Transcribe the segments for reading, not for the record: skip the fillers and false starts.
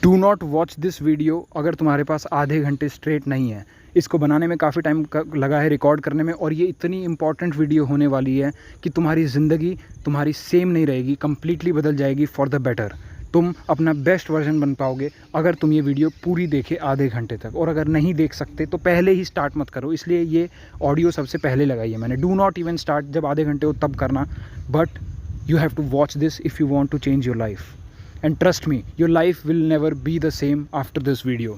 Do not watch this video अगर तुम्हारे पास आधे घंटे स्ट्रेट नहीं है। इसको बनाने में काफ़ी टाइम लगा है, रिकॉर्ड करने में, और ये इतनी इंपॉर्टेंट वीडियो होने वाली है कि तुम्हारी ज़िंदगी तुम्हारी सेम नहीं रहेगी, कम्प्लीटली बदल जाएगी फॉर द बेटर। तुम अपना बेस्ट वर्जन बन पाओगे अगर तुम ये वीडियो पूरी देखे आधे घंटे तक। और अगर नहीं देख सकते तो पहले ही स्टार्ट मत करो, इसलिए ये ऑडियो सबसे पहले लगाई है मैंने। डू नॉट इवन स्टार्ट, जब आधे घंटे हो तब करना, but you have to watch this if you want to change your life. And trust me, your life will never be the same after this video.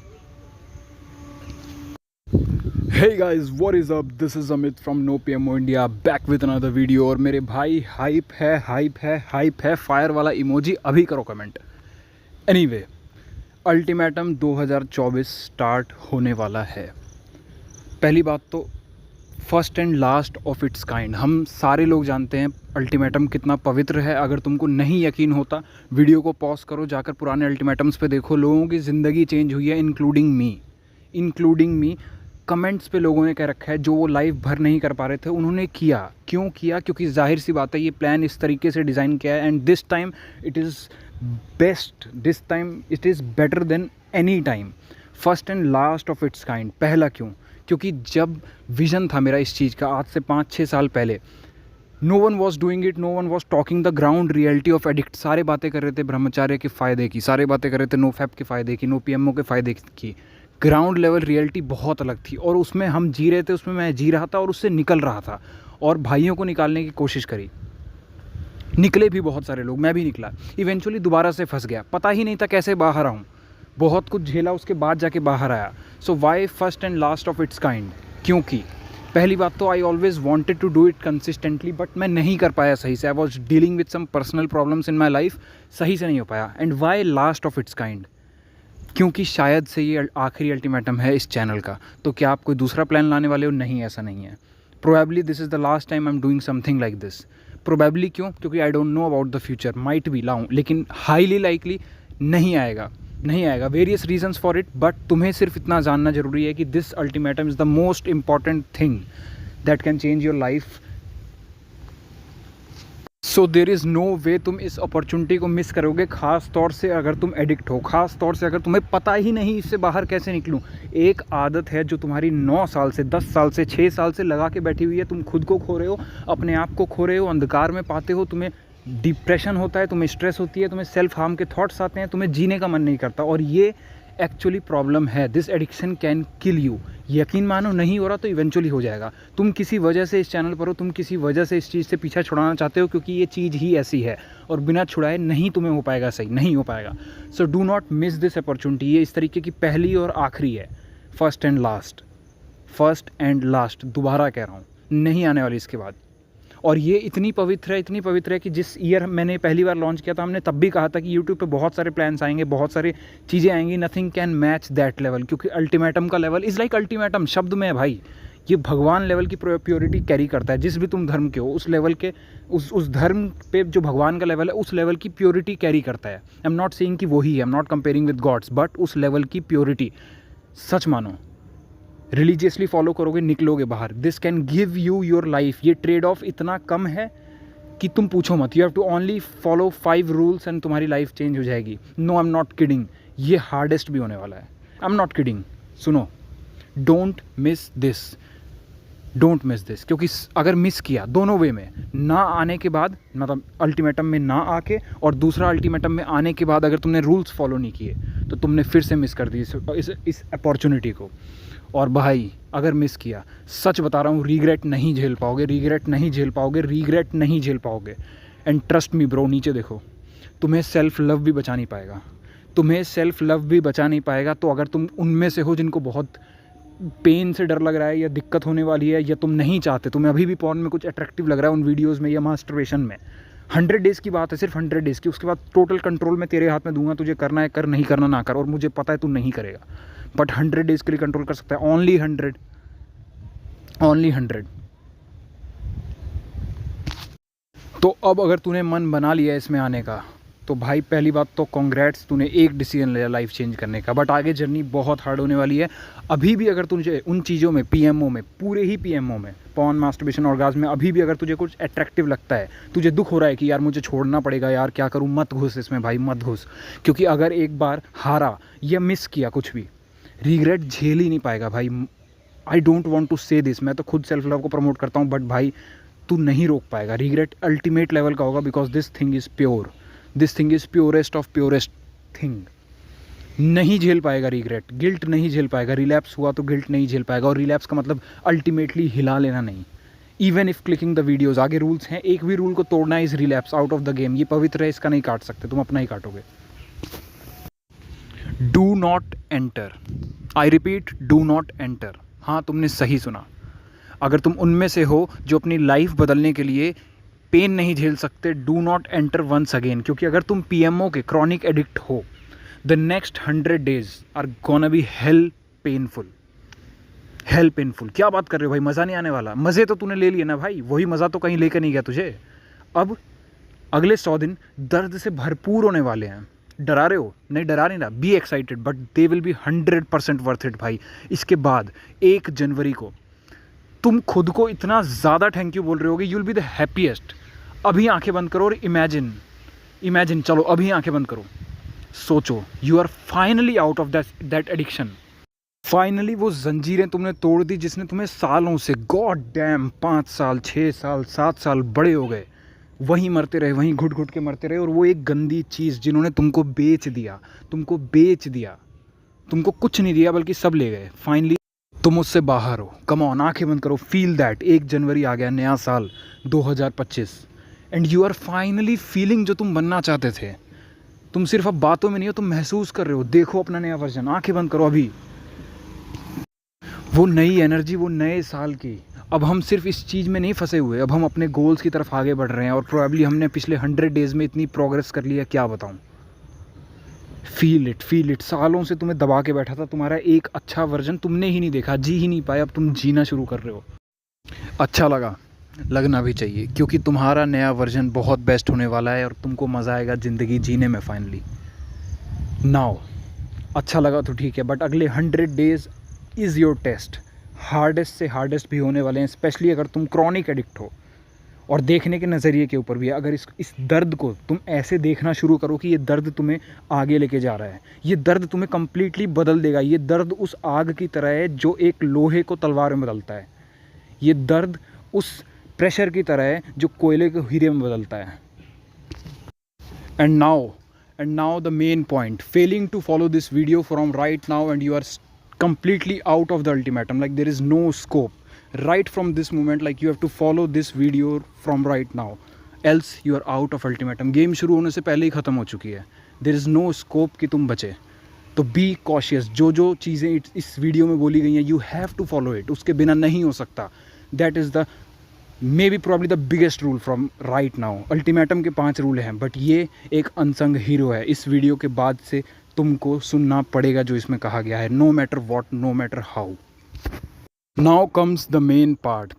Hey guys, what is up? This is Amit from No PMO India, back with another video. और मेरे भाई hype है fire वाला emoji अभी करो comment. Anyway, ultimatum 2024 start होने वाला है। पहली बात तो first and last of its kind. हम सारे लोग जानते हैं अल्टीमेटम कितना पवित्र है। अगर तुमको नहीं यकीन होता, वीडियो को पॉज करो, जाकर पुराने अल्टीमेटम्स पे देखो। लोगों की ज़िंदगी चेंज हुई है, इंक्लूडिंग मी। कमेंट्स पे लोगों ने कह रखा है जो वो लाइव भर नहीं कर पा रहे थे उन्होंने किया। क्यों किया? क्योंकि जाहिर सी बात है, ये प्लान इस तरीके से डिज़ाइन किया है, and this time it is best, this time it is better than any time. First and last of its kind. पहला क्यों? क्योंकि जब विज़न था मेरा इस चीज़ का आज से 5-6 साल पहले, no one was doing it, no one was talking the ground reality of addict. सारे बातें कर रहे थे ब्रह्मचार्य के फ़ायदे की, सारे बातें कर रहे थे नो फैप के फ़ायदे की, नो पीएमओ के फ़ायदे की। ग्राउंड लेवल रियलिटी बहुत अलग थी और उसमें हम जी रहे थे, उसमें मैं जी रहा था और उससे निकल रहा था, और भाइयों को निकालने की कोशिश करी। निकले भी बहुत सारे लोग, मैं भी निकला। इवेंचुअली दोबारा से फंस गया, पता ही नहीं था कैसे बाहर आऊँ। बहुत कुछ झेला, उसके बाद जाके बाहर आया। So why first and last of its kind? क्योंकि पहली बात तो I always wanted to do it consistently, but मैं नहीं कर पाया सही से। I was dealing with some personal problems in my life, सही से नहीं हो पाया। And why last of its kind? क्योंकि शायद से ये आखिरी अल्टीमेटम है इस चैनल का। तो क्या आप कोई दूसरा प्लान लाने वाले हो? नहीं, ऐसा नहीं है। Probably this is the last time I am doing something like this. Probably क्यों? क्योंकि I don't know about the future, might भी लाऊं, लेकिन हाईली लाइकली नहीं आएगा। Various reasons for it, but तुम्हें सिर्फ इतना जानना जरूरी है कि this ultimatum is the most important thing that can change your life. So there is no way तुम इस अपॉर्चुनिटी को मिस करोगे, ख़ास तौर से अगर तुम एडिक्ट हो, ख़ास तौर से अगर तुम्हें पता ही नहीं इससे बाहर कैसे निकलूं। एक आदत है जो तुम्हारी 9 साल से, 10 साल से, 6 साल से लगा के बैठी हुई है। तुम खुद को खो रहे हो, अपने आप को खो रहे हो, अंधकार में पाते हो, तुम्हें डिप्रेशन होता है, तुम्हें स्ट्रेस होती है, तुम्हें सेल्फ हार्म के थॉट्स आते हैं, तुम्हें जीने का मन नहीं करता, और ये एक्चुअली प्रॉब्लम है। This addiction can kill you. यकीन मानो, नहीं हो रहा तो इवेंचुअली हो जाएगा। तुम किसी वजह से इस चैनल पर हो, तुम किसी वजह से इस चीज़ से पीछा छुड़ाना चाहते हो, क्योंकि ये चीज़ ही ऐसी है और बिना छुड़ाए नहीं तुम्हें हो पाएगा, सही नहीं हो पाएगा। So do not miss this opportunity. ये इस तरीके की पहली और आखिरी है, फर्स्ट एंड लास्ट। दोबारा कह रहा हूँ, नहीं आने वाली इसके बाद। और ये इतनी पवित्र है कि जिस ईयर मैंने पहली बार लॉन्च किया था, हमने तब भी कहा था कि यूट्यूब पे बहुत सारे प्लान्स आएंगे, बहुत सारी चीज़ें आएंगी, nothing can match that level. क्योंकि अल्टीमेटम का लेवल इज़ लाइक अल्टीमेटम शब्द में है भाई, ये भगवान लेवल की प्योरिटी कैरी करता है। जिस भी तुम धर्म के हो, उस लेवल के उस धर्म पे जो भगवान का लेवल है, उस लेवल की प्योरिटी कैरी करता है। आई एम नॉट सेइंग कि वही है, I am not comparing with gods, but उस लेवल की प्योरिटी, सच मानो, रिलीजियसली फॉलो करोगे, निकलोगे बाहर। This can give you your life. ये ट्रेड ऑफ इतना कम है कि तुम पूछो मत। You have to only follow 5 rules and तुम्हारी लाइफ चेंज हो जाएगी। No, I am not kidding, ये हार्डेस्ट भी होने वाला है। I am not kidding. सुनो, डोंट मिस दिस, क्योंकि अगर मिस किया दोनों वे में, ना आने के बाद, मतलब अल्टीमेटम में ना आके, और दूसरा अल्टीमेटम में आने के बाद अगर तुमने रूल्स फॉलो नहीं किए, तो तुमने फिर से मिस कर दी इस अपॉर्चुनिटी को। और भाई, अगर मिस किया, सच बता रहा हूँ, रीग्रेट नहीं झेल पाओगे। एंड ट्रस्ट मी ब्रो, नीचे देखो, तुम्हें सेल्फ लव भी बचा नहीं पाएगा। तो अगर तुम उनमें से हो जिनको बहुत पेन से डर लग रहा है, या दिक्कत होने वाली है, या तुम नहीं चाहते, तुम्हें अभी भी पॉर्न में कुछ अट्रैक्टिव लग रहा है उन वीडियोज़ में या मास्टरबेशन में, 100 डेज़ की बात है, सिर्फ 100 डेज़ की। उसके बाद टोटल कंट्रोल मैं तेरे हाथ में दूंगा, तुझे करना है कर, नहीं करना ना कर। और मुझे पता है तू नहीं करेगा, बट 100 डेज़ के लिए कंट्रोल कर सकता है। ओनली 100। तो अब अगर तूने मन बना लिया इसमें आने का, तो भाई पहली बात तो कॉन्ग्रेट्स, तूने एक डिसीजन लिया लाइफ चेंज करने का, बट आगे जर्नी बहुत हार्ड होने वाली है। अभी भी अगर तुझे उन चीज़ों में, पीएमओ में, पूरे ही पीएमओ में, पॉर्न, मास्टरबेशन, ऑर्गाज्म में अभी भी अगर तुझे कुछ अट्रैक्टिव लगता है, तुझे दुख हो रहा है कि यार मुझे छोड़ना पड़ेगा, यार क्या करूँ, मत घुस इसमें भाई, मत घुस। क्योंकि अगर एक बार हारा या मिस किया कुछ भी, रिग्रेट झेल ही नहीं पाएगा भाई। आई डोंट वॉन्ट टू से दिस, मैं तो खुद सेल्फ लव को प्रमोट करता हूँ, बट भाई तू नहीं रोक पाएगा। रिग्रेट अल्टीमेट लेवल का होगा, because this thing is pure, this thing is purest of purest thing. नहीं झेल पाएगा रिग्रेट, गिल्ट नहीं झेल पाएगा। रिलैप्स हुआ तो गिल्ट नहीं झेल पाएगा, और रिलैप्स का मतलब अल्टीमेटली हिला लेना नहीं। Even if clicking the videos, आगे रूल्स हैं, एक भी रूल को तोड़ना is relapse, out of the game. ये पवित्र है, इसका नहीं काट सकते, तुम अपना ही काटोगे। Do not enter, I repeat, do not enter. हाँ, तुमने सही सुना। अगर तुम उनमें से हो जो अपनी लाइफ बदलने के लिए पेन नहीं झेल सकते, do not enter once again. क्योंकि अगर तुम पीएमओ के क्रॉनिक एडिक्ट हो, the next 100 days are gonna be hell painful. Hell painful, क्या बात कर रहे हो भाई, मज़ा नहीं आने वाला। मज़े तो तूने ले लिए ना भाई, वही मज़ा तो कहीं लेकर नहीं गया तुझे। अब अगले 100 दिन दर्द से भरपूर होने वाले हैं। डरा रहे हो? नहीं, डरा नहीं रहा। Be excited, but they will be 100% worth it भाई। इसके बाद 1 जनवरी को तुम खुद को इतना ज़्यादा थैंक यू बोल रहे होगे, you will be the happiest. अभी आंखें बंद करो और इमेजिन, चलो अभी आंखें बंद करो, सोचो, you are finally out of that addiction. Finally वो जंजीरें तुमने तोड़ दी जिसने तुम्हें सालों से, गॉड डैम, 5 साल, 6 साल, 7 साल बड़े हो गए, वहीं मरते रहे, वहीं घुट घुट के मरते रहे। और वो एक गंदी चीज़ जिन्होंने तुमको बेच दिया, तुमको कुछ नहीं दिया बल्कि सब ले गए। फाइनली तुम उससे बाहर हो। कम ऑन, आंखें बंद करो, फील दैट। 1 जनवरी आ गया, नया साल 2025, and you are finally feeling जो तुम बनना चाहते थे। तुम सिर्फ अब बातों में नहीं हो, तुम महसूस कर रहे हो। देखो अपना नया वर्जन, आंखें बंद करो अभी। वो नई एनर्जी, वो नए साल की। अब हम सिर्फ इस चीज़ में नहीं फंसे हुए, अब हम अपने गोल्स की तरफ आगे बढ़ रहे हैं, और प्रोबेबली हमने पिछले 100 days में इतनी प्रोग्रेस कर ली है, क्या बताऊँ। Feel it. सालों से तुम्हें दबा के बैठा था, तुम्हारा एक अच्छा वर्जन तुमने ही नहीं देखा, जी ही नहीं पाया, अब तुम जीना शुरू कर रहे हो। अच्छा लगा, लगना भी चाहिए, क्योंकि तुम्हारा नया वर्जन बहुत बेस्ट होने वाला है और तुमको मज़ा आएगा ज़िंदगी जीने में फाइनली। नाउ अच्छा लगा तो ठीक है, बट अगले 100 days is your test. Hardest से हार्डेस्ट भी होने वाले हैं, स्पेशली अगर तुम क्रॉनिक एडिक्ट हो। और देखने के नज़रिए के ऊपर भी है। अगर इस दर्द को तुम ऐसे देखना शुरू करो कि ये दर्द तुम्हें आगे लेके जा रहा है, ये दर्द तुम्हें कम्प्लीटली बदल देगा। ये दर्द उस आग की तरह है जो एक लोहे को तलवार में बदलता है। ये दर्द उस प्रेशर की तरह है जो कोयले को हीरे में बदलता है। And now the main point, failing to follow this video from right now and you are completely out of the ultimatum, like there is no scope right from this moment, like you have to follow this video from right now, else you are out of ultimatum। Game शुरू होने से पहले ही ख़त्म हो चुकी है। there is no scope कि तुम बचे। तो बी कॉशियस, जो चीज़ें इस वीडियो में बोली गई हैं, you have to follow it, उसके बिना नहीं हो सकता। That is the maybe probably the biggest rule from right now. Ultimatum के 5 रूल हैं, बट ये एक अनसंग हीरो है। इस वीडियो के बाद से तुमको सुनना पड़ेगा जो इसमें कहा गया है, no matter what, no matter how. Now comes the main part.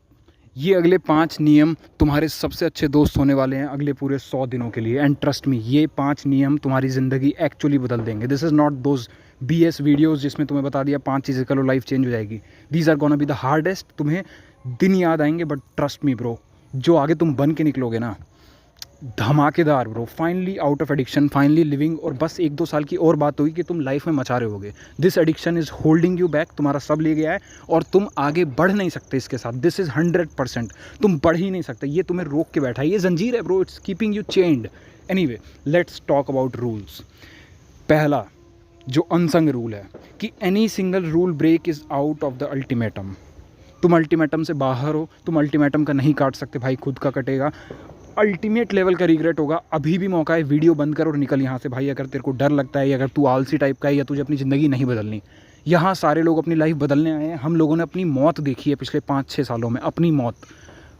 ये अगले 5 नियम तुम्हारे सबसे अच्छे दोस्त होने वाले हैं अगले पूरे 100 दिनों के लिए। एंड ट्रस्ट मी, ये 5 नियम तुम्हारी ज़िंदगी एक्चुअली बदल देंगे। This is not those BS videos जिसमें तुम्हें बता दिया 5 चीज़ें करो लाइफ चेंज हो जाएगी। These are gonna be the hardest. तुम्हें दिन याद आएंगे, बट ट्रस्ट मी ब्रो, जो आगे तुम बन के निकलोगे ना, धमाकेदार bro. Finally out of addiction, finally living. और बस 1-2 साल की और बात होगी कि तुम लाइफ में मचा रहे होगे। This addiction is holding you back, तुम्हारा सब ले गया है और तुम आगे बढ़ नहीं सकते इसके साथ। दिस इज़ 100%, तुम बढ़ ही नहीं सकते, ये तुम्हें रोक के बैठा है। ये जंजीर है bro, it's keeping you chained. Anyway, let's talk about rules. पहला जो अनसंग रूल है कि any single rule break is out of the ultimatum. तुम अल्टीमेटम से बाहर हो, तुम अल्टीमेटम का नहीं काट सकते भाई, खुद का कटेगा। अल्टीमेट लेवल का रिग्रेट होगा। अभी भी मौका है, वीडियो बंद कर और निकल यहाँ से भाई। अगर तेरे को डर लगता है, या अगर तू आलसी टाइप का है, या तुझे अपनी ज़िंदगी नहीं बदलनी। यहाँ सारे लोग अपनी लाइफ बदलने आए हैं। हम लोगों ने अपनी मौत देखी है पिछले 5-6 सालों में, अपनी मौत।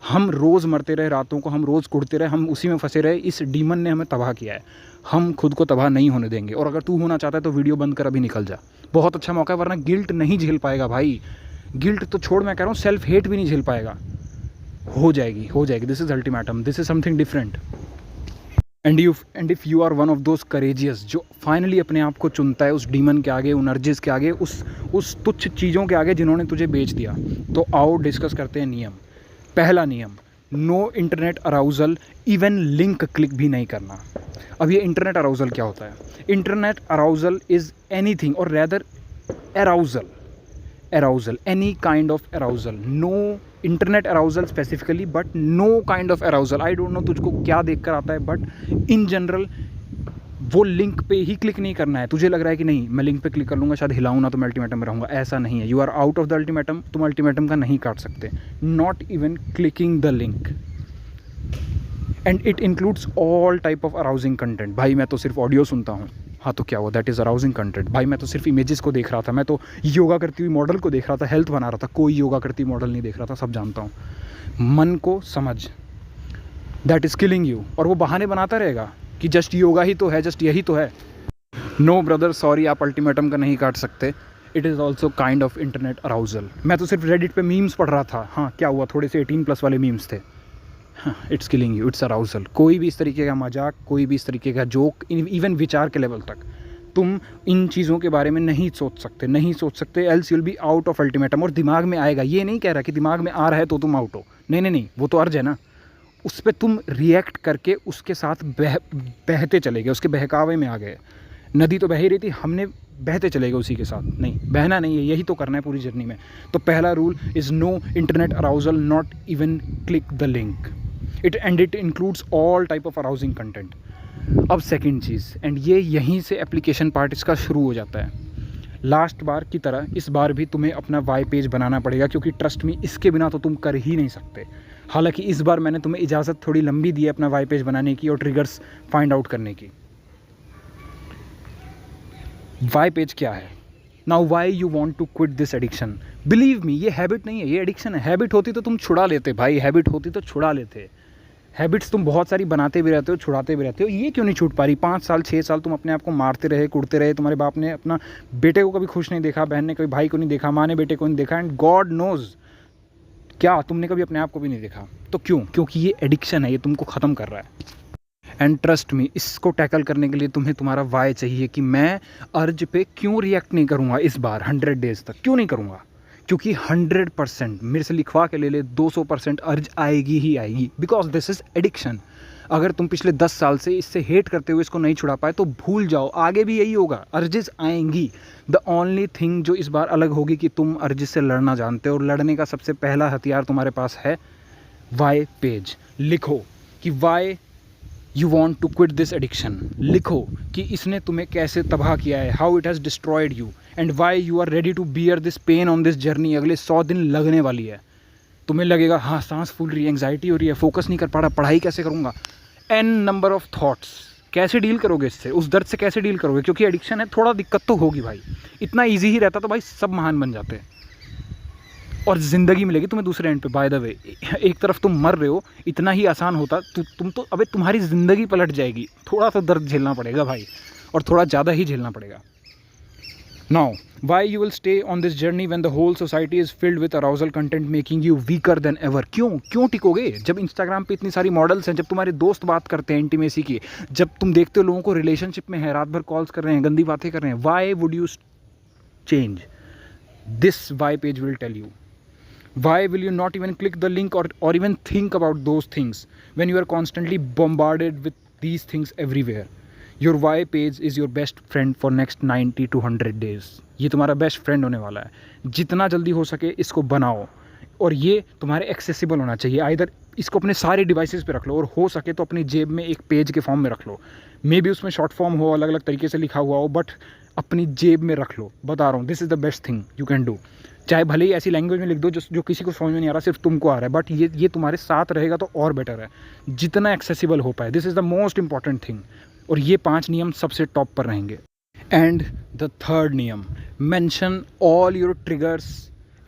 हम रोज़ मरते रहे, रातों को हम रोज़ कुड़ते रहे, हम उसी में फंसे रहे। इस डीमन ने हमें तबाह किया है, हम खुद को तबाह नहीं होने देंगे। और अगर तू होना चाहता है तो वीडियो बंद कर, अभी निकल जा। बहुत अच्छा मौका है, वरना गिल्ट नहीं झेल पाएगा भाई। गिल्ट तो छोड़, मैं कह रहा हूँ सेल्फ हेट भी नहीं झेल पाएगा। हो जाएगी। This is ultimatum, this is something different. And if you are one of those courageous जो फाइनली अपने आप को चुनता है उस डीमन के आगे, उन अर्जिस के आगे, उस तुच्छ चीज़ों के आगे जिन्होंने तुझे बेच दिया, तो आओ डिस्कस करते हैं नियम। पहला नियम, no internet arousal, even link click भी नहीं करना। अब ये इंटरनेट अराउजल क्या होता है? इंटरनेट अराउजल इज़ एनीथिंग और rather arousal, any kind of arousal, no internet arousal specifically but no kind of arousal। I don't know तुझको क्या देख कर आता है, बट इन जनरल वो लिंक पे ही क्लिक नहीं करना है। तुझे लग रहा है कि नहीं मैं लिंक पे क्लिक कर लूँगा, शायद हिलाऊँ ना तो मैं अल्टीमेटम में रहूँगा, ऐसा नहीं है। You are out of the ultimatum, तुम अल्टीमेटम का नहीं काट सकते। Not even clicking the link, and it includes all type of arousing content. भाई मैं तो सिर्फ ऑडियो सुनता हूँ, हाँ तो क्या हुआ, दैट इज़ अराउजिंग कंटेंट। भाई मैं तो सिर्फ इमेजेस को देख रहा था, मैं तो योगा करती हुई मॉडल को देख रहा था, हेल्थ बना रहा था, कोई योगा करती हुई मॉडल नहीं देख रहा था, सब जानता हूँ। मन को समझ, दैट इज़ किलिंग यू। और वो बहाने बनाता रहेगा कि जस्ट योगा ही तो है, जस्ट यही तो है। नो ब्रदर सॉरी, आप अल्टीमेटम का नहीं काट सकते। It is also kind of internet arousal. मैं तो सिर्फ रेडिट पे मीम्स पढ़ रहा था, हाँ क्या हुआ, थोड़े से 18+ वाले मीम्स थे, it's killing you, it's arousal. कोई भी इस तरीके का मजाक, कोई भी इस तरीके का जोक, इवन विचार के लेवल तक तुम इन चीज़ों के बारे में नहीं सोच सकते, else you'll be out of ultimatum. और दिमाग में आएगा, ये नहीं कह रहा कि दिमाग में आ रहा है तो तुम आउट हो, नहीं, वो तो अर्ज है ना, उस पर तुम रिएक्ट करके उसके साथ बहते चले गए, उसके बहकावे में आ गए। नदी तो बह ही रही थी, हमने बहते चले गए उसी के साथ। नहीं, बहना नहीं है, यही तो करना है पूरी जर्नी में। तो पहला rule is no internet arousal, not even click the link. It includes all type of arousing content. अब सेकंड चीज़, एंड ये यहीं से एप्लीकेशन पार्ट इसका शुरू हो जाता है। लास्ट बार की तरह इस बार भी तुम्हें अपना वाई पेज बनाना पड़ेगा, क्योंकि ट्रस्ट मी इसके बिना तो तुम कर ही नहीं सकते। हालांकि इस बार मैंने तुम्हें इजाज़त थोड़ी लंबी दी है अपना वाई पेज बनाने की और ट्रिगर्स फाइंड आउट करने की। वाई पेज क्या है? Now why you want to quit this addiction? Believe me, ये हैबिट नहीं है, ये एडिक्शन है। हैबिट होती तो तुम छुड़ा लेते भाई, हैबिट होती तो छुड़ा लेते। हैबिट्स तुम बहुत सारी बनाते भी रहते हो, छुड़ाते भी रहते हो, ये क्यों नहीं छूट पा रही? 5 साल 6 साल तुम अपने आप को मारते रहे, कुड़ते रहे, तुम्हारे बाप ने अपना बेटे को कभी खुश नहीं देखा, बहन ने कभी भाई को नहीं देखा, माँ ने बेटे को नहीं देखा, एंड गॉड नोज क्या तुमने कभी अपने आप को भी नहीं देखा। तो क्यों? क्योंकि ये एडिक्शन है, ये तुमको ख़त्म कर रहा है। एंड ट्रस्ट मी, इसको टैकल करने के लिए तुम्हें तुम्हारा वाई चाहिए कि मैं अर्ज पे क्यों रिएक्ट नहीं करूँगा इस बार 100 डेज़ तक, क्यों नहीं करूँगा? क्योंकि 100% मेरे से लिखवा के ले 200% अर्ज आएगी ही आएगी, बिकॉज दिस इज़ एडिक्शन। अगर तुम पिछले 10 साल से इससे हेट करते हुए इसको नहीं छुड़ा पाए तो भूल जाओ, आगे भी यही होगा, अर्जेस आएंगी। द ओनली थिंग जो इस बार अलग होगी कि तुम अर्जेस से लड़ना जानते हो, और लड़ने का सबसे पहला हथियार तुम्हारे पास है वाई पेज। लिखो कि why you want to quit this addiction, लिखो कि इसने तुम्हें कैसे तबाह किया है, how it has destroyed you, and why you are ready to bear this pain on this journey. अगले 100 दिन लगने वाली है, तुम्हें लगेगा हाँ सांस फूल रही है, एंग्जाइटी हो रही है, फोकस नहीं कर पा रहा, पढ़ाई कैसे करूँगा, एन नंबर ऑफ थॉट्स। कैसे डील करोगे इससे, उस दर्द से कैसे डील करोगे? क्योंकि एडिक्शन है, थोड़ा दिक्कत तो होगी भाई। इतना ईजी ही रहता तो भाई सब महान बन जाते हैं, और ज़िंदगी मिलेगी तुम्हें दूसरे एंड पे। बाय द वे, एक तरफ तुम मर रहे हो, इतना ही आसान होता तुम तो अबे तुम्हारी ज़िंदगी पलट जाएगी। थोड़ा सा दर्द झेलना पड़ेगा भाई, और थोड़ा ज़्यादा ही झेलना पड़ेगा। Now why you will stay on this journey when the whole society is filled with arousal content making you weaker than ever? क्यों टिकोगे? जब इंस्टाग्राम पे इतनी सारी मॉडल्स हैं, जब तुम्हारे दोस्त बात करते हैं इंटीमेसी की, जब तुम देखते हो लोगों को रिलेशनशिप में है, रात भर कॉल्स कर रहे हैं, गंदी बातें कर रहे हैं, why would you change? This why page will tell you. Why will you not even click the link or even think about those things when you are constantly bombarded with these things everywhere? Your why page is your best friend for next 90 to 100 days. ये तुम्हारा best friend होने वाला है। जितना जल्दी हो सके इसको बनाओ, और ये तुम्हारे एक्सेसिबल होना चाहिए। आइदर इसको अपने सारे डिवाइसेस पे रख लो, और हो सके तो अपनी जेब में एक पेज के फॉर्म में रख लो। मे बी उसमें शॉर्ट फॉर्म हो, अलग अलग तरीके से लिखा हुआ हो, बट अपनी जेब में रख लो। बता रहा हूँ, this is the best thing you can do. चाहे भले ही ऐसी लैंग्वेज में लिख दो जो किसी को समझ में नहीं आ रहा, सिर्फ तुमको आ रहा है, बट ये तुम्हारे साथ रहेगा तो और बेटर है, जितना एक्सेसिबल हो पाए। This is the most important thing, और ये 5 नियम सबसे टॉप पर रहेंगे। एंड द थर्ड नियम, mention all your triggers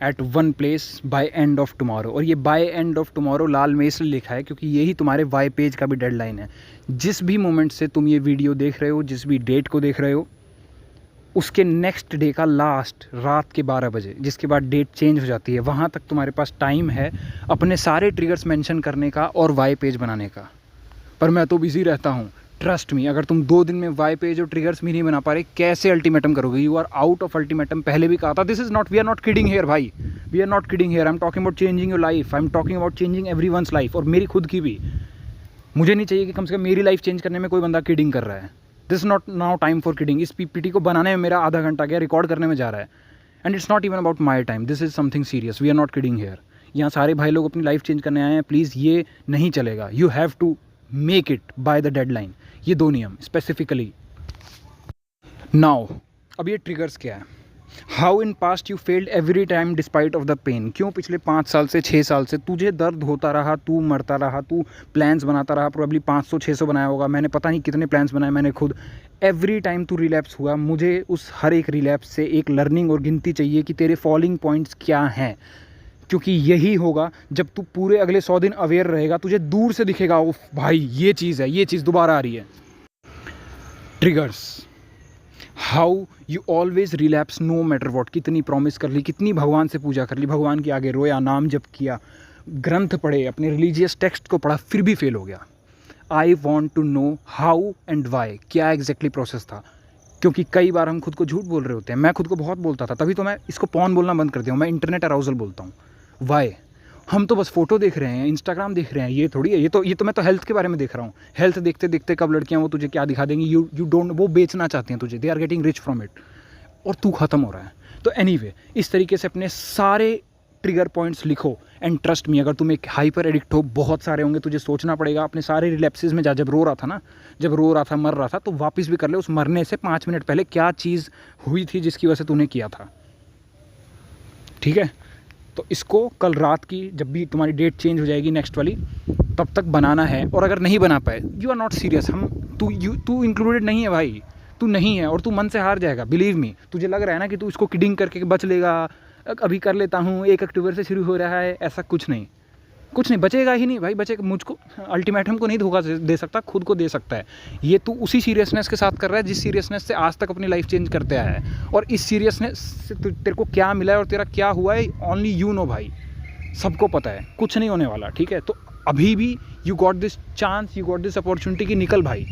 at one place by end of tomorrow. और ये बाय एंड ऑफ टुमारो लाल में इसलिए लिखा है क्योंकि यही तुम्हारे वाई पेज का भी डेडलाइन है। जिस भी मोमेंट से तुम ये वीडियो देख रहे हो, जिस भी डेट को देख रहे हो, उसके नेक्स्ट डे का लास्ट रात के 12 बजे, जिसके बाद डेट चेंज हो जाती है, वहाँ तक तुम्हारे पास टाइम है अपने सारे ट्रिगर्स मेंशन करने का और वाई पेज बनाने का। पर मैं तो बिज़ी रहता हूँ, ट्रस्ट मी, अगर तुम 2 दिन में वाई पे जो ट्रिगर्स भी नहीं बना पा रहे, कैसे अल्टीमेटम करोगे? You are out of ultimatum. पहले भी कहा था, this is not, we are not kidding here भाई, we are not kidding here. I am talking about changing your life, I am talking about changing everyone's life, और मेरी खुद की भी। मुझे नहीं चाहिए कि कम से कम मेरी लाइफ चेंज करने में कोई बंदा किडिंग कर रहा है। This is not now time for kidding. इस पीपीटी को बनाने में मेरा आधा घंटा गया, रिकॉर्ड करने में जा रहा है, and it's not even about my time, this is something serious. We are not kidding here. यहाँ सारे भाई लोग अपनी लाइफ चेंज करने आए हैं, प्लीज़ ये नहीं चलेगा। You have to make it by the deadline. ये 2 नियम स्पेसिफिकली। नाउ अब ये ट्रिगर्स क्या है? How in past you failed every time despite of the pain. क्यों पिछले 5 साल से 6 साल से तुझे दर्द होता रहा, तू मरता रहा, तू प्लान्स बनाता रहा, प्रोबेबली 500-600 बनाया होगा, मैंने पता नहीं कितने प्लान्स बनाए मैंने खुद। एवरी टाइम तू रिलैप्स हुआ, मुझे उस हर एक रिलैप्स से एक लर्निंग और गिनती चाहिए कि तेरे फॉलिंग पॉइंट्स क्या हैं, क्योंकि यही होगा जब तू पूरे अगले 100 दिन अवेयर रहेगा, तुझे दूर से दिखेगा, ओ भाई ये चीज़ है, ये चीज़ दोबारा आ रही है। Triggers, how you always relapse no matter what. कितनी प्रॉमिस कर ली, कितनी भगवान से पूजा कर ली, भगवान के आगे रोया, नाम जप किया, ग्रंथ पढ़े, अपने रिलीजियस टेक्स्ट को पढ़ा, फिर भी फेल हो गया। I want to know how and why, क्या एग्जैक्टली प्रोसेस था। क्योंकि कई बार हम खुद को झूठ बोल रहे होते हैं। मैं खुद को बहुत बोलता था, तभी तो मैं इसको पॉर्न बोलना बंद कर दिया हूँ, मैं इंटरनेट अराउजल बोलता हूँ। वाई? हम तो बस फोटो देख रहे हैं, इंस्टाग्राम देख रहे हैं, ये थोड़ी है। ये तो मैं तो हेल्थ के बारे में देख रहा हूँ। हेल्थ देखते देखते कब लड़कियाँ वो तुझे क्या दिखा देंगी, यू डोंट, वो बेचना चाहती हैं तुझे, they are getting rich from it, और तू खत्म हो रहा है। तो एनीवे, इस तरीके से अपने सारे ट्रिगर पॉइंट्स लिखो, एंड ट्रस्ट मी, अगर तुम एक हाइपर एडिक्ट हो, बहुत सारे होंगे, तुझे सोचना पड़ेगा अपने सारे रिलैप्सेस में। जब रो रहा था ना, जब रो रहा था, मर रहा था, तो वापस भी कर ले उस मरने से 5 मिनट पहले क्या चीज़ हुई थी जिसकी वजह से तूने किया था। ठीक है? तो इसको कल रात की जब भी तुम्हारी डेट चेंज हो जाएगी नेक्स्ट वाली, तब तक बनाना है। और अगर नहीं बना पाए, यू आर नॉट सीरियस। तू इंक्लूडेड नहीं है भाई, तू नहीं है, और तू मन से हार जाएगा। बिलीव मी, तुझे लग रहा है ना कि तू इसको किडिंग करके बच लेगा, अभी कर लेता हूँ, 1 अक्टूबर से शुरू हो रहा है, ऐसा कुछ नहीं, कुछ नहीं बचेगा ही नहीं भाई। बचेगा, मुझको अल्टीमेटम को नहीं धोखा दे सकता, खुद को दे सकता है। ये तू उसी सीरियसनेस के साथ कर रहा है जिस सीरियसनेस से आज तक अपनी लाइफ चेंज करते आया है, और इस सीरियसनेस से तेरे को क्या मिला है और तेरा क्या हुआ है, ओनली यू नो भाई। सबको पता है, कुछ नहीं होने वाला। ठीक है? तो अभी भी you got this chance, you got this opportunity कि निकल भाई,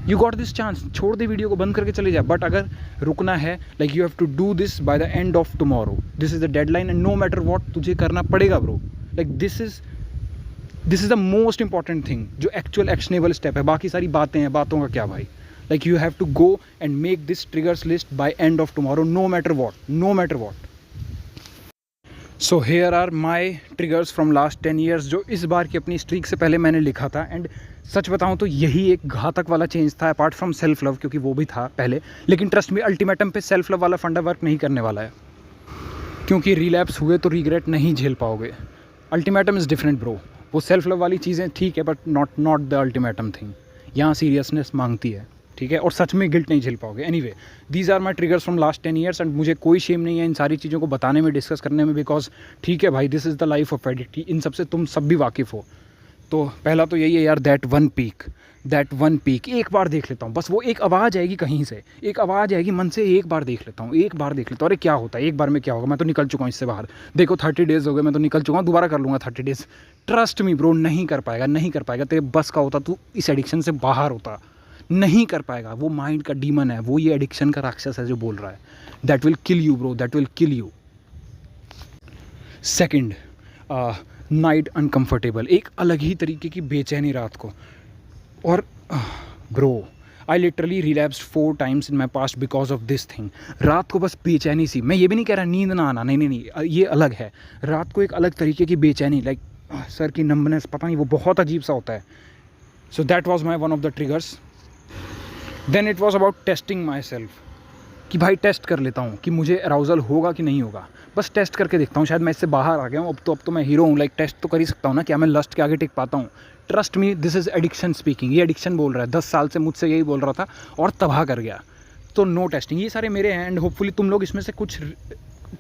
यू गॉट दिस चांस। छोड़ दे वीडियो को, बंद करके चले जा। बट अगर रुकना है, like you have to do this by the end of tomorrow, this is the deadline, and no matter what तुझे करना पड़ेगा bro. Like this is the most important thing, जो एक्चुअल एक्शनेबल स्टेप है। बाकी सारी बातें हैं, बातों का क्या भाई। Like you have to go and make this triggers list by end of tomorrow, no matter what, no matter what. So here are my triggers from last 10 years, जो इस बार की अपनी स्ट्रीक से पहले मैंने लिखा था। एंड सच बताऊं तो यही एक घातक वाला चेंज था, अपार्ट फ्रॉम सेल्फ लव, क्योंकि वो भी था पहले। लेकिन ट्रस्ट में, अल्टीमेटम पे सेल्फ लव वाला फंडा वर्क नहीं करने वाला है, क्योंकि रिलैप्स हुए तो रिग्रेट नहीं झेल पाओगे। Ultimatum is different bro. वो सेल्फ लव वाली चीज़ें ठीक है, but not the ultimatum thing. यहाँ सीरियसनेस मांगती है, ठीक है? और सच में गिल्ट नहीं झेल पाओगे। Anyway, these are my triggers from last 10 years, एंड मुझे कोई शेम नहीं है इन सारी चीज़ों को बताने में, डिस्कस करने में, बिकॉज ठीक है भाई, this is the life of addict. इन सबसे तुम सब भी वाकिफ़ हो। तो पहला तो यही है यार, दैट वन पीक एक बार देख लेता हूँ बस। वो एक आवाज़ आएगी कहीं से, एक आवाज़ आएगी मन से, एक बार देख लेता हूँ, एक बार देख लेता हूँ, अरे क्या होता है, एक बार में क्या होगा, मैं तो निकल चुका हूँ इससे बाहर। देखो 30 डेज़ हो गए, मैं तो निकल चुका हूँ, दोबारा कर लूँगा 30 डेज़। ट्रस्ट मी ब्रो, नहीं कर पाएगा, नहीं कर पाएगा। तेरे बस का होता, तू इस एडिक्शन से बाहर होता, नहीं कर पाएगा। वो माइंड का डीमन है, वो ये एडिक्शन का राक्षस है जो बोल रहा है। That will kill you bro, that will kill you. Second, night uncomfortable, एक अलग ही तरीके की बेचैनी रात को। और bro, I literally relapsed 4 times in my past because of this thing. रात को बस बेचैनी सी, मैं ये भी नहीं कह रहा नींद ना आना, नहीं, ये अलग है। रात को एक अलग तरीके की बेचैनी, लाइक सर की नंबनेस, पता नहीं, वो बहुत अजीब सा होता है। So that was my one of the triggers. Then it was about testing my self, कि भाई टेस्ट कर लेता हूँ कि मुझे अराउजल होगा कि नहीं होगा। बस टेस्ट करके देखता हूँ, शायद मैं इससे बाहर आ गया हूँ, अब तो मैं हीरो हूँ। लाइक टेस्ट तो कर ही सकता हूँ ना, क्या मैं लस्ट के आगे टिक पाता हूँ? Trust me, this is addiction speaking. ये एडिक्शन बोल रहा है, 10 साल से मुझसे यही बोल रहा था और तबाह कर गया। तो नो टेस्टिंग, ये सारे मेरे हैं, एंड होपफुली तुम लोग इसमें से कुछ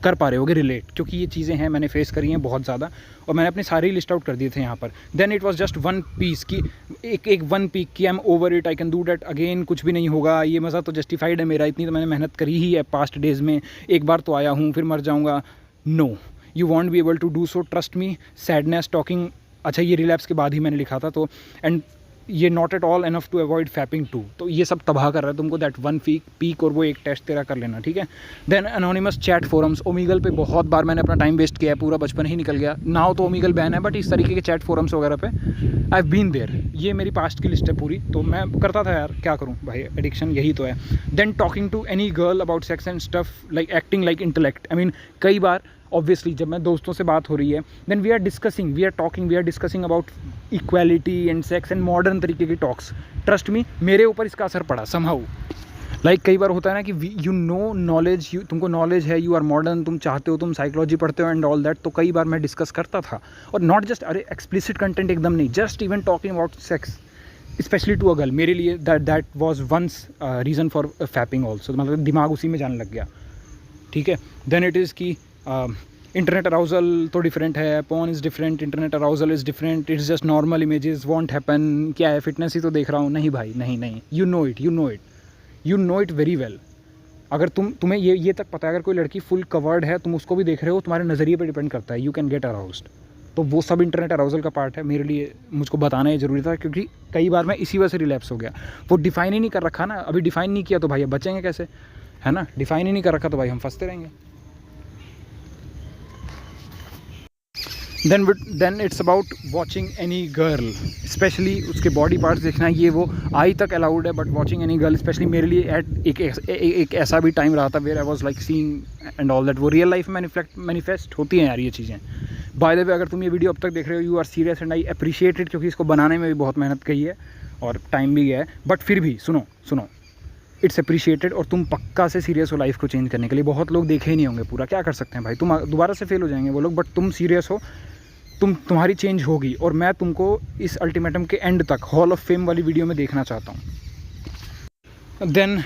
कर पा रहे होगे रिलेट, क्योंकि ये चीज़ें हैं, मैंने फेस करी हैं बहुत ज़्यादा, और मैंने अपने सारे लिस्ट आउट कर दिए थे यहाँ पर। Then it was just one piece की, एक वन पीक की, I am over it, I can do that again, कुछ भी नहीं होगा, ये मज़ा तो जस्टिफाइड है मेरा, इतनी तो मैंने मेहनत करी ही है पास्ट डेज़ में, एक बार तो आया हूँ, फिर मर जाऊँगा। No, you won't be able to do so, trust me. Sadness, talking, अच्छा ये रिलैप्स के बाद ही मैंने लिखा था। तो एंड ये not at all enough to avoid fapping too. तो ये सब तबाह कर रहा है तुमको, दैट वन पीक और वो एक टेस्ट तेरा कर लेना, ठीक है। देन एनोनिमस चैट फोरम्स, ओमीगल पे बहुत बार मैंने अपना टाइम वेस्ट किया है, पूरा बचपन ही निकल गया। नाउ तो ओमीगल बैन है, बट इस तरीके के चैट फोरम्स वगैरह पे आई हैव बीन देयर। ये मेरी पास्ट की लिस्ट है पूरी, तो मैं करता था यार, क्या करूँ भाई, एडिक्शन यही तो है। Then talking to any girl about sex and stuff, like acting like intellect. I mean कई बार ऑब्वियसली जब मैं दोस्तों से बात हो रही है, then we are discussing about equality and sex and modern तरीके की टॉक्स। ट्रस्ट मी, मेरे ऊपर इसका असर पड़ा समहाउ। लाइक कई बार होता है ना कि यू नो नॉलेज, तुमको नॉलेज है, यू आर मॉडर्न, तुम चाहते हो, तुम साइकोलॉजी पढ़ते हो एंड ऑल दैट, तो कई बार मैं डिस्कस करता था। और नॉट जस्ट अरे एक्सप्लिसिट कंटेंट एकदम नहीं, just even talking about sex specially to a girl, मेरे लिए that was once reason for fapping also. मतलब दिमाग उसी में जाने लग गया, ठीक है। देन इट इज़ की इंटरनेट अराउजल तो डिफरेंट है, porn is different, internet arousal is different, it's just normal images won't happen. क्या है, फिटनेस ही तो देख रहा हूँ। नहीं भाई, नहीं, you know it very well. अगर तुम्हें ये तक पता है, अगर कोई लड़की फुल कवर्ड है, तुम उसको भी देख रहे हो, तुम्हारे नज़रिए पे डिपेंड करता है, यू कैन गेट अराउज्ड। तो वो सब इंटरनेट अराउजल का पार्ट है। मेरे लिए मुझको बताना ही ज़रूरी था, क्योंकि कई बार मैं इसी वजह से रिलैप्स हो गया। वो डिफाइन ही नहीं कर रखा ना, अभी डिफाइन नहीं किया तो भाई अब बचेंगे कैसे, है ना। डिफाइन ही नहीं कर रखा तो भाई हम फंसते रहेंगे। Then it's about watching any girl, specially उसके बॉडी पार्ट्स देखना, ये वो आई तक अलाउड है, but watching any girl specially मेरे लिए एट एक ऐसा भी टाइम रहा था where I was like seeing and all that. वो रियल लाइफ में मैनिफेस्ट होती हैं यार ये चीज़ें। बाय द वे, अगर तुम ये वीडियो अब तक देख रहे हो, you are serious and I appreciate it, क्योंकि इसको बनाने में भी बहुत मेहनत की है और टाइम भी गया है। बट फिर भी सुनो इट्स अप्रिशिएटेड, और तुम पक्का से सीरियस हो लाइफ को चेंज करने के लिए। बहुत लोग देखे ही नहीं होंगे पूरा, क्या कर सकते हैं भाई, तुम दोबारा से फेल हो जाएंगे वो लोग, बट तुम सीरियस हो, तुम्हारी चेंज होगी। और मैं तुमको इस अल्टीमेटम के एंड तक हॉल ऑफ फेम वाली वीडियो में देखना चाहता हूँ। देन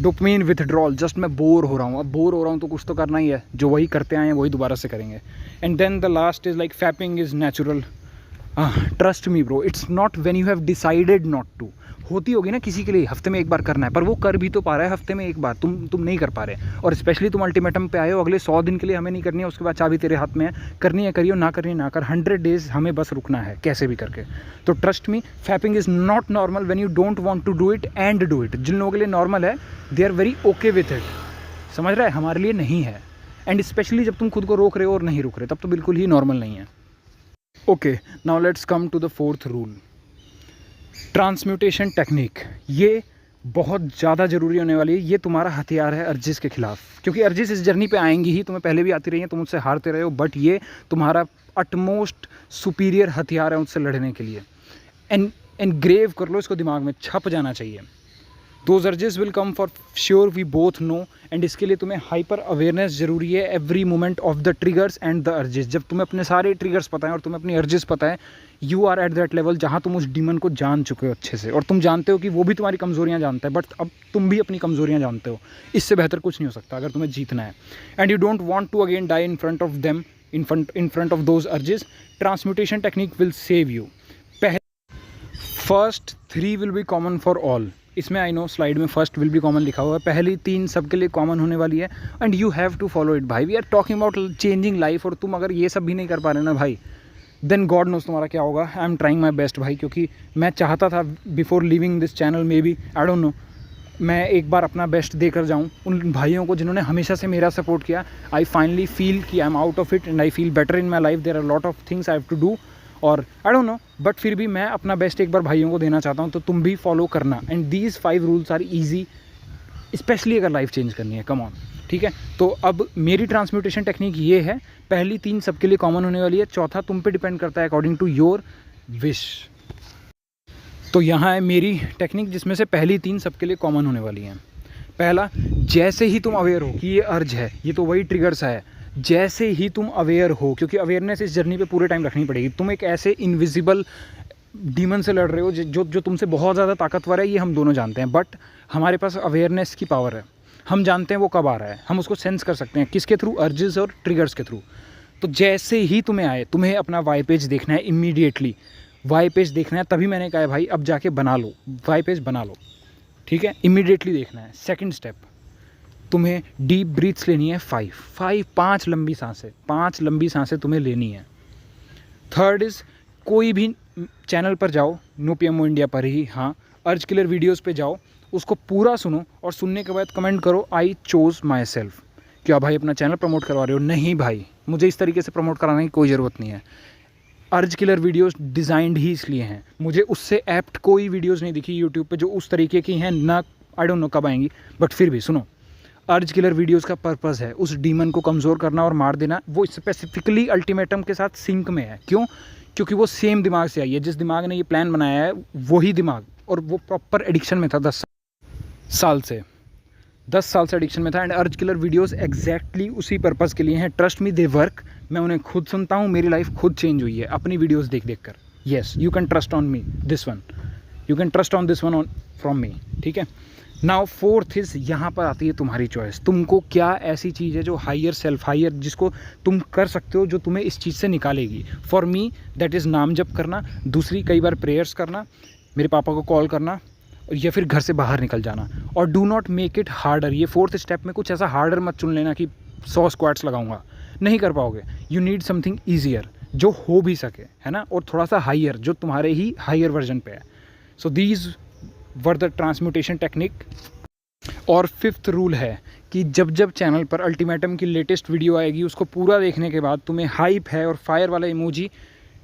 डोपामाइन विथड्रॉल, जस्ट मैं बोर हो रहा हूँ, अब बोर हो रहा हूँ तो कुछ तो करना ही है, जो वही करते आए हैं वही दोबारा से करेंगे। And then the last is like fapping is natural. Trust me bro, it's not when you have decided not to. होती होगी ना किसी के लिए हफ्ते में एक बार करना है, पर वो कर भी तो पा रहा है हफ्ते में एक बार, तुम नहीं कर पा रहे। और स्पेशली तुम अल्टीमेटम पे आए हो, अगले 100 दिन के लिए हमें नहीं करनी है, उसके बाद चाबी तेरे हाथ में है, करनी है करियो, ना करनी है ना कर। 100 डेज हमें बस रुकना है कैसे भी करके। तो trust me, fapping is not normal when you don't want to do it and do it. जिन लोगों के लिए नॉर्मल है, they are very okay with it, समझ रहा है, हमारे लिए नहीं है। एंड स्पेशली जब तुम खुद को रोक रहे हो और नहीं रुक रहे, तब तो बिल्कुल ही नॉर्मल नहीं है। Okay, now let's come to the 4th rule, transmutation technique. ये बहुत ज़्यादा ज़रूरी होने वाली है, ये तुम्हारा हथियार है अर्जिस के खिलाफ, क्योंकि अर्जिस इस जर्नी पे आएंगी ही, तुम्हें पहले भी आती रही है, तुम उससे हारते रहे हो, बट ये तुम्हारा अटमोस्ट सुपीरियर हथियार है उससे लड़ने के लिए। एनग्रेव कर लो इसको, दिमाग में छप जाना चाहिए। Those urges will come for sure, we both know. एंड इसके लिए तुम्हें हाइपर अवेयरनेस ज़रूरी है, every moment of the triggers and the urges. जब तुम्हें अपने सारे ट्रिगर्स पता है और तुम्हें अपनी अर्जेस पता है, you are at that level जहाँ तुम उस डीमन को जान चुके हो अच्छे से, और तुम जानते हो कि वो भी तुम्हारी कमज़ोरियाँ जानता है, बट अब तुम भी अपनी कमज़ोरियाँ जानते हो। इससे बेहतर कुछ नहीं हो सकता अगर तुम्हें जीतना है। And you don't want to again die in front of them, in front of those urges. Transmutation technique will save you. First 3 will be common for all. इसमें आई नो स्लाइड में फर्स्ट विल बी कॉमन लिखा हुआ है, पहली 3 सबके लिए common होने वाली है, and you have to follow it भाई। We are talking about changing life, और तुम अगर ये सब भी नहीं कर पा रहे ना भाई, देन गॉड नोस तुम्हारा क्या होगा। I am trying my best भाई, क्योंकि मैं चाहता था before living this channel may be, I don't no, मैं एक बार अपना बेस्ट देकर जाऊँ उन भाइयों को जिन्होंने हमेशा से मेरा सपोर्ट किया। आई फाइनली फील कि I am out of it and I feel better in my life. There are lot of things I have to do, और आई डोंट नो, बट फिर भी मैं अपना बेस्ट एक बार भाइयों को देना चाहता हूँ, तो तुम भी फॉलो करना। And these 5 rules are easy, specially अगर लाइफ चेंज करनी है, कम ऑन, ठीक है। तो अब मेरी ट्रांसम्यूटेशन टेक्निक ये है, पहली 3 सबके लिए कॉमन होने वाली है, चौथा तुम पे डिपेंड करता है अकॉर्डिंग टू योर विश। तो यहाँ है मेरी टेक्निक, जिसमें से पहली 3 सबके लिए कॉमन होने वाली हैं। पहला, जैसे ही तुम अवेयर हो कि ये अर्ज है, ये तो वही ट्रिगर्स है, जैसे ही तुम अवेयर हो, क्योंकि अवेयरनेस इस जर्नी पे पूरे टाइम रखनी पड़ेगी। तुम एक ऐसे इनविजिबल डीमन से लड़ रहे हो जो तुमसे बहुत ज़्यादा ताकतवर है, ये हम दोनों जानते हैं, बट हमारे पास अवेयरनेस की पावर है, हम जानते हैं वो कब आ रहा है, हम उसको सेंस कर सकते हैं, किसके थ्रू, अर्जेस और ट्रिगर्स के थ्रू। तो जैसे ही तुम्हें आए, तुम्हें अपना वाई पेज देखना है इमीडिएटली, वाई पेज देखना है, तभी मैंने कहा है भाई अब जाके बना लो, वाई पेज बना लो, ठीक है, इमीडिएटली देखना है। सेकंड स्टेप, तुम्हें डीप ब्रीथ्स लेनी है 5 लंबी सांसें, 5 लंबी सांसें तुम्हें लेनी है। थर्ड इज़, कोई भी चैनल पर जाओ, नो पीएमओ इंडिया पर ही, हाँ, अर्ज किलर वीडियोस पे जाओ, उसको पूरा सुनो और सुनने के बाद कमेंट करो आई चोज़ माई सेल्फ। क्या भाई अपना चैनल प्रमोट करवा रहे हो? नहीं भाई, मुझे इस तरीके से प्रमोट कराने की कोई ज़रूरत नहीं है। अर्ज किलर वीडियोस डिज़ाइंड ही इसलिए हैं, मुझे उससे एप्ट कोई वीडियोस नहीं दिखी यूट्यूब पे जो उस तरीके की हैं, ना आई डोंट नो कब आएंगी, बट फिर भी सुनो। अर्ज किलर वीडियोस का पर्पस है उस डीमन को कमज़ोर करना और मार देना। वो स्पेसिफिकली अल्टीमेटम के साथ सिंक में है। क्यों? क्योंकि वो सेम दिमाग से आई है, जिस दिमाग ने ये प्लान बनाया है वही दिमाग, और वो प्रॉपर एडिक्शन में था 10 साल से 10 साल से एडिक्शन में था। एंड अर्ज किलर वीडियोस एग्जैक्टली उसी पर्पस के लिए हैं। Trust me, they work. मैं उन्हें खुद सुनता हूँ, मेरी लाइफ खुद चेंज हुई है अपनी वीडियोस देख देख कर। Yes, you can trust on me this one, you can trust on this one on from me, ठीक है। नाउ फोर्थ इज़, यहाँ पर आती है तुम्हारी चॉइस। तुमको क्या ऐसी चीज़ है जो हायर सेल्फ, हायर, जिसको तुम कर सकते हो, जो तुम्हें इस चीज़ से निकालेगी। फॉर मी दैट इज़ नाम जप करना, दूसरी कई बार प्रेयर्स करना, मेरे पापा को कॉल करना, या फिर घर से बाहर निकल जाना। और do not make it harder. ये फोर्थ स्टेप में कुछ ऐसा हार्डर मत चुन लेना कि 100 स्क्वाट्स लगाऊंगा, नहीं कर पाओगे। यू नीड समथिंग ईजियर जो हो भी सके, है ना, और थोड़ा सा हायर जो तुम्हारे ही हायर वर्जन पे है। So these were the transmutation technique. और फिफ्थ रूल है कि जब जब चैनल पर अल्टीमेटम की लेटेस्ट वीडियो आएगी, उसको पूरा देखने के बाद तुम्हें हाइप है और फायर वाला इमोजी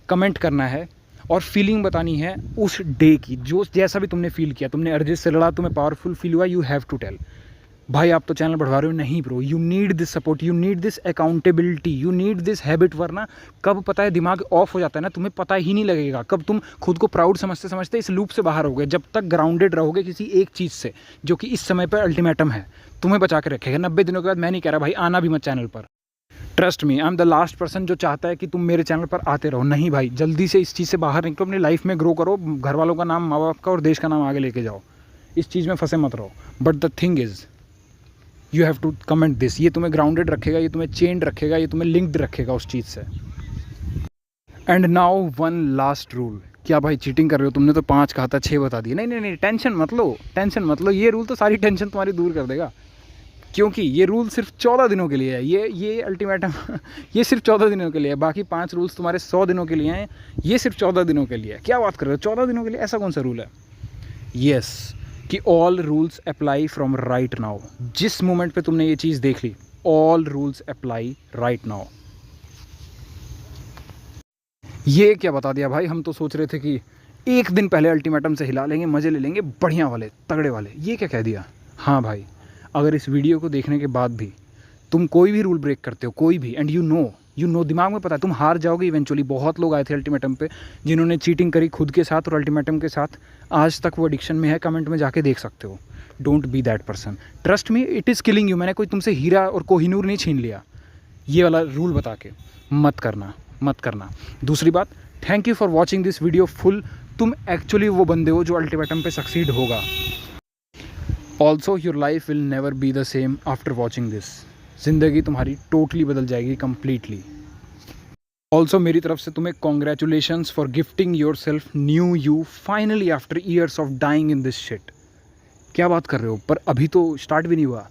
कमेंट करना है और फीलिंग बतानी है उस डे की, जो जैसा भी तुमने फील किया। तुमने अरिजीत से लड़ा, तुम्हें पावरफुल फील हुआ, यू हैव टू टेल। भाई आप तो चैनल बढ़वा रहे हो, नहीं bro, you need this support, you need this accountability, you need this habit. वरना कब पता है दिमाग ऑफ हो जाता है ना, तुम्हें पता ही नहीं लगेगा कब तुम खुद को प्राउड समझते समझते इस लूप से बाहर होगे। जब तक ग्राउंडेड रहोगे किसी एक चीज़ से, जो कि इस समय पर अल्टीमेटम है, तुम्हें बचा के रखेगा। 90 दिनों के बाद मैं नहीं कह रहा भाई आना भी मत चैनल पर। Trust me, I am the last person जो चाहता है कि तुम मेरे चैनल पर आते रहो। नहीं भाई, जल्दी से इस चीज़ से बाहर निकलो, अपनी लाइफ में ग्रो करो, घर वालों का नाम, माँ बाप का और देश का नाम आगे लेके जाओ। इस चीज़ में फंसे मत रहो। But the thing is you have to comment this. ये तुम्हें ग्राउंडेड रखेगा, ये तुम्हें चेंड रखेगा, ये तुम्हें लिंक्ड रखेगा उस चीज़ से। And now one last rule. क्या भाई चीटिंग कर रहे हो? तुमने तो 5 कहा था, 6 बता दिए। नहीं नहीं नहीं, टेंशन मत लो, टेंशन मत लो। ये रूल तो सारी टेंशन तुम्हारी दूर कर देगा, क्योंकि ये रूल सिर्फ 14 दिनों के लिए है। ये अल्टीमेटम ये सिर्फ 14 दिनों के लिए है। बाकी 5 रूल्स तुम्हारे 100 दिनों के लिए हैं, ये सिर्फ 14 दिनों के लिए है। क्या बात कर रहे हो, 14 दिनों के लिए? ऐसा कौन सा रूल है? यस, कि all rules apply from right now. जिस मोमेंट पे तुमने ये चीज़ देख ली, all rules apply right now. ये क्या बता दिया भाई, हम तो सोच रहे थे कि एक दिन पहले अल्टीमेटम से हिला लेंगे, मज़े ले लेंगे, बढ़िया वाले, तगड़े वाले। ये क्या कह दिया? हाँ भाई, अगर इस वीडियो को देखने के बाद भी तुम कोई भी रूल ब्रेक करते हो, कोई भी, एंड यू नो दिमाग में पता है तुम हार जाओगे इवेंचुअली। बहुत लोग आए थे अल्टीमेटम पे जिन्होंने चीटिंग करी खुद के साथ और अल्टीमेटम के साथ, आज तक वो एडिक्शन में है। कमेंट में जाके देख सकते हो। Don't be that person, trust me, it is killing you. मैंने कोई तुमसे हीरा और कोहिनूर नहीं छीन लिया ये वाला रूल बता के। मत करना, मत करना। दूसरी बात, thank you for watching this video full. तुम एक्चुअली वो बंदे हो जो अल्टीमेटम पे सक्सीड होगा। Also your life will never be the same after watching this. ज़िंदगी तुम्हारी टोटली बदल जाएगी, कम्प्लीटली। ऑल्सो मेरी तरफ से तुम्हें congratulations for gifting your self new you finally after years of dying in this shit. क्या बात कर रहे हो? पर अभी तो स्टार्ट भी नहीं हुआ,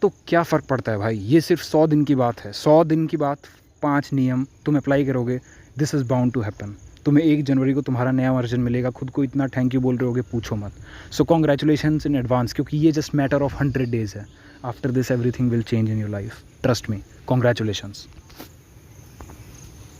तो क्या फ़र्क पड़ता है भाई? ये सिर्फ 100 दिन की बात है। 100 दिन की बात, 5 नियम तुम अप्लाई करोगे, this is bound to happen. तुम्हें 1 जनवरी को तुम्हारा नया वर्जन मिलेगा। खुद को इतना थैंक यू बोल रहे होगे, पूछो मत। सो कॉन्ग्रेचुलेशंस इन एडवांस, क्योंकि ये जस्ट मैटर ऑफ 100 डेज़ है। After this everything will change in your life, trust me. Congratulations.